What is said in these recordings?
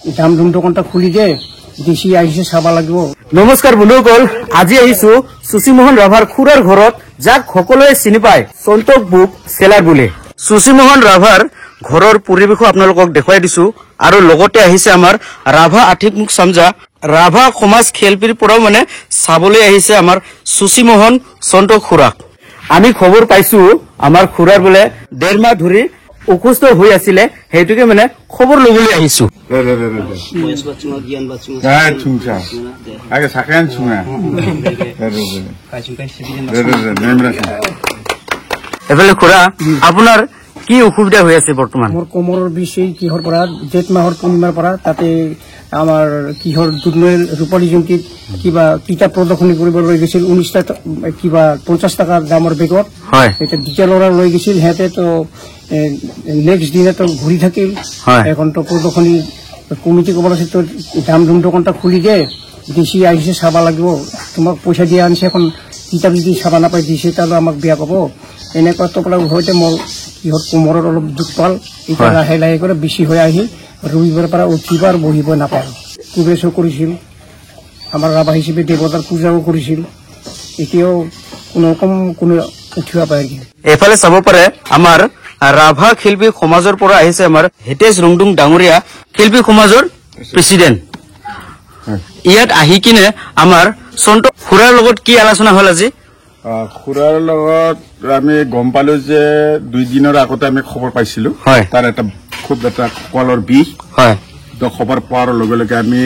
দাম ধুম দোকানটা খুলি দে দেশি আহিছে চাব লাগিব। নমস্কাৰ বন্ধুসকল, আজি আহিছো সুচিমোহন ৰাভাৰ খুৰাৰ ঘৰত, যাক সকলোৱে চিনি পায় সন্তোষ বুক সেলাৰ বুলি। সুচিমোহন ৰাভাৰ ঘৰৰ পৰিৱেশো আপোনালোকক দেখুৱাই দিছো আৰু লগতে আহিছে আমাৰ ৰাভা আৰ্থিক মুখ চামজা ৰাভা সমাজ খেলপিৰ পৰাও মানে চাবলৈ আহিছে আমাৰ সুচিমোহন সন্তোষ খুৰাক। আমি খবৰ পাইছো আমাৰ খুৰাৰ বোলে 1.5 মাহ ধৰি অসুস্থ হৈ আছিলে, সেইটোকে মানে খবৰ ল'বলৈ আহিছো। এফালে খুৰা, আপোনাৰ কি অসুবিধা হৈ আছে বৰ্তমান? মোৰ কোমৰৰ বিষ কিহৰ পৰা 1.5 মাহৰ পূৰ্ণিমাৰ পৰা তাতে আমাৰ কিহৰ দুধনৈৰ ৰূপালী জয়ন্তীত কিবা কিতাপ প্ৰদৰ্শনী কৰিব লৈ গৈছিল 19টা কিবা 50 টকাৰ দামৰ বেগত। এতিয়া দুটা ল'ৰা লৈ গৈছিল, সিহঁতে তো নেক্সট দিনা তো ঘূৰি থাকিল। এখন তো প্ৰদৰ্শনী কমিটি ক'ব লাগিছিল তো দাম ধুম দোকানটা খুলি দে দেশি আহিছে চাব লাগিব, তোমাক পইচা দিয়া আনিছে, এখন কিতাপ যদি চাব নাপায় দিছে তাহলে আমাক বেয়া পাব। এনেকুৱা টপলা হয়তো মোৰ কিহৰ কোমৰত অলপ দুখ পাল, এতিয়া লাহে লাহে কৰি বেছি হৈ আহি ৰবিবাৰৰ পৰা উঠিব আৰু বহিব নাপায়। কুবেশো কৰিছিল, আমাৰ ৰাভা হিচাপে দেৱতাৰ পূজাও কৰিছিল, এতিয়াও কোনো উঠিব পাৰে। এফালে চাব পাৰে আমাৰ ৰাভা শিল্পী সমাজৰ পৰা আহিছে আমাৰ হিতেশ ৰুংডুং ডাঙৰীয়া, শিল্পী সমাজৰ প্ৰেচিডেণ্ট। ইয়াত আহি কিনে আমাৰ সন্তোষ খুৰাৰ লগত কি আলোচনা হ'ল আজি? খুৰাৰ লগত আমি গম পালো যে 2 দিনৰ আগতে আমি খবৰ পাইছিলো তাৰ খুব এটা কলৰ বিষ। খবৰ পোৱাৰ লগে লগে আমি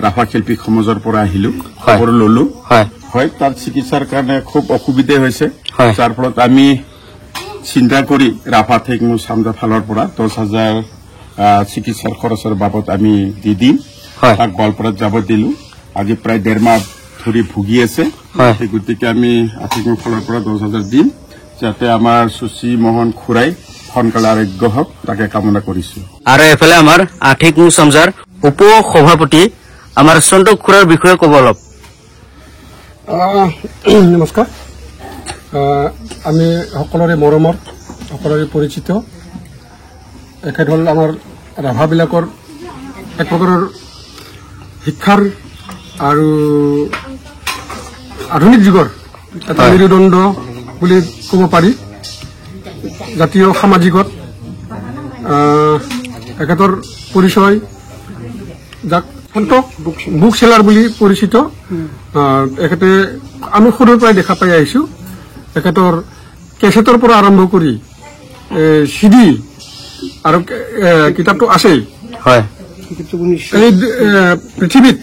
ৰাভা শিল্পী সমাজৰ পৰা আহিলো, খবৰ ললো। তাৰ চিকিৎসাৰ কাৰণে খুব অসুবিধা হৈছে, যাৰ ফলত আমি চিন্তা কৰি ৰাভা আৰ্থিক মুখ চামজা ফালৰ পৰা 10,000 চিকিৎসাৰ খৰচৰ বাবদ আমি দি দিম। তাক গোৱালপাৰাত যাব দিলো। আজি প্ৰায় 1.5 মাহ ধৰি ভুগি আছে, গতিকে আমি আৰ্থিক মুখ ফালৰ পৰা 10,000 দিম, যাতে আমাৰ সুচিমোহন খুৰাই সোনকালে আৰোগ্য হওক, তাকে কামনা কৰিছো। আৰু এফালে আমাৰ আৰ্থিক মুখ চামজাৰ উপ সভাপতি আমাৰ সন্তোষ খুৰাৰ বিষয়ে ক'ব অলপ। নমস্কাৰ। আমি সকলোৰে মৰমৰ, সকলোৰে পৰিচিত, এখেত হ'ল আমাৰ ৰাভাবিলাকৰ এক প্ৰকাৰৰ শিক্ষাৰ আৰু আধুনিক যুগৰ এটা মেৰুদণ্ড বুলি ক'ব পাৰি। জাতীয় সামাজিকত এখেতৰ পৰিচয়, যাক সন্তোষ বুক সেলাৰ বুলি পৰিচিত। এখেতে আমি সৰুৰ পৰাই দেখা পাই আহিছো, এখেতৰ কেছেটৰ পৰা আৰম্ভ কৰি CD আৰু কিতাপটো আছেই। এই পৃথিৱীত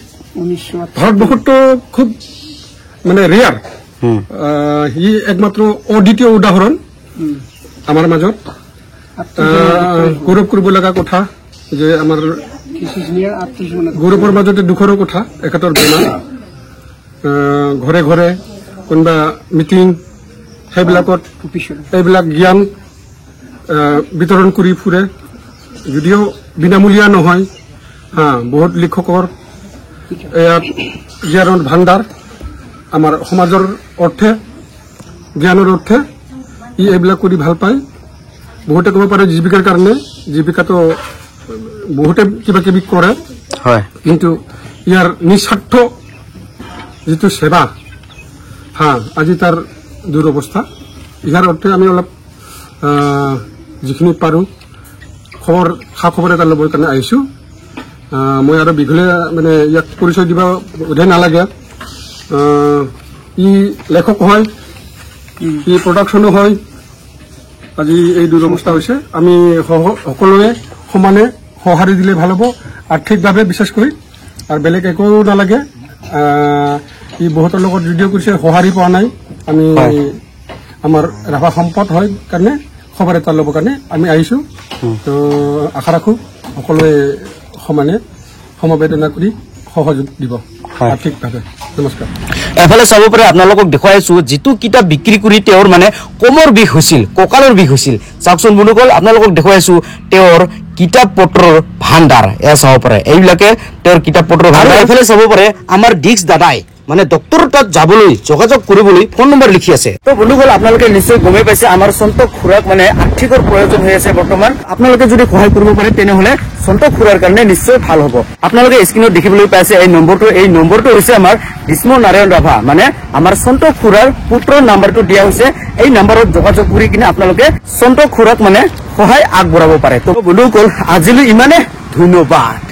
ভাৰতবৰ্ষতো খুব মানে ৰেয়াৰ, সি একমাত্ৰ অদ্বিতীয় উদাহৰণ আমাৰ মাজত। গৌৰৱ কৰিব লগা কথা যে আমাৰ গৌৰৱৰ মাজতে দুখৰো কথা, এখেতৰ বেমাৰ। ঘৰে ঘৰে কোনোবা মিটিং সেইবিলাকত এইবিলাক জ্ঞান বিতৰণ কৰি ফুৰে, যদিও বিনামূলীয়া নহয়। বহুত লিখকৰ ইয়াত জ্ঞানৰ ভাণ্ডাৰ আমাৰ সমাজৰ অৰ্থে, জ্ঞানৰ অৰ্থে ই এইবিলাক কৰি ভাল পায়। বহুতে ক'ব পাৰে জীৱিকাৰ কাৰণে, জীৱিকাটো বহুতে কিবা কিবি কৰে, কিন্তু ইয়াৰ নিস্বাৰ্থ যিটো সেৱা, আজি তাৰ দুৰৱস্থা। ইয়াৰ অৰ্থে আমি অলপ যিখিনি পাৰোঁ খা খবৰ এটা ল'বৰ কাৰণে আহিছোঁ। মই আৰু দীঘলীয়া মানে ইয়াক পৰিচয় দিব বোধে নালাগে। ই লেখক হয়, ই প্ৰডাকশ্যনো হয়। আজি এই দুৰৱস্থা হৈছে, আমি সকলোৱে সমানে সঁহাৰি দিলে ভাল হ'ব, আৰ্থিকভাৱে বিশেষ কৰি, আৰু বেলেগ একো নালাগে। ই বহুতৰ লগত যদিও কৰিছে সঁহাৰি পোৱা নাই। আমি আমাৰ ৰাভা সম্পদ হয় কাৰণে খবৰ এটা ল'বৰ কাৰণে আমি আহিছোঁ। তো আশা ৰাখোঁ সকলোৱে সমানে সমবেদনা কৰি সহযোগ দিব আৰ্থিকভাৱে। নমস্কাৰ। এফালে চাব পাৰে আপোনালোকক দেখুৱাইছো যিটো কিতাপ বিক্ৰী কৰি তেওঁৰ মানে কোমৰ বিষ হৈছিল, কঁকালৰ বিষ হৈছিল। চাওকচোন বন্ধুসকল, আপোনালোকক দেখুৱাইছো তেওঁৰ কিতাপ পত্ৰৰ ভাণ্ডাৰ। এয়া চাব পাৰে, এইবিলাকে তেওঁৰ কিতাপ পত্ৰৰ ভাণ্ডাৰ। এফালে চাব পাৰে আমাৰ ডিক্স দাদাই মানে ডক্টৰৰ তাত যাবলৈ যোগাযোগ কৰিবলৈ ফোন নম্বৰ লিখি আছে। তো বন্ধুসকল আপোনালোকে নিশ্চয় গমেই পাইছে আমাৰ সন্তোষ খুৰাক মানে আৰ্থিকৰ প্ৰয়োজন হৈ আছে বৰ্তমান। আপোনালোকে যদি সহায় কৰিব পাৰে তেনেহলে সন্তোষ খুৰাৰ কাৰণে নিশ্চয় ভাল হ'ব। আপোনালোকে স্ক্ৰীনত দেখিবলৈ পাইছে এই নম্বৰটো হৈছে আমাৰ ভীষ্ম নাৰায়ণ ৰাভা, মানে আমাৰ সন্তোষ খুৰাৰ পুত্ৰৰ নাম্বাৰটো দিয়া হৈছে। এই নাম্বাৰত যোগাযোগ কৰি কিনে আপোনালোকে সন্তোষ খুৰাক মানে সহায় আগবঢ়াব পাৰে। তো বন্ধুসকল আজিলৈ ইমানে, ধন্যবাদ।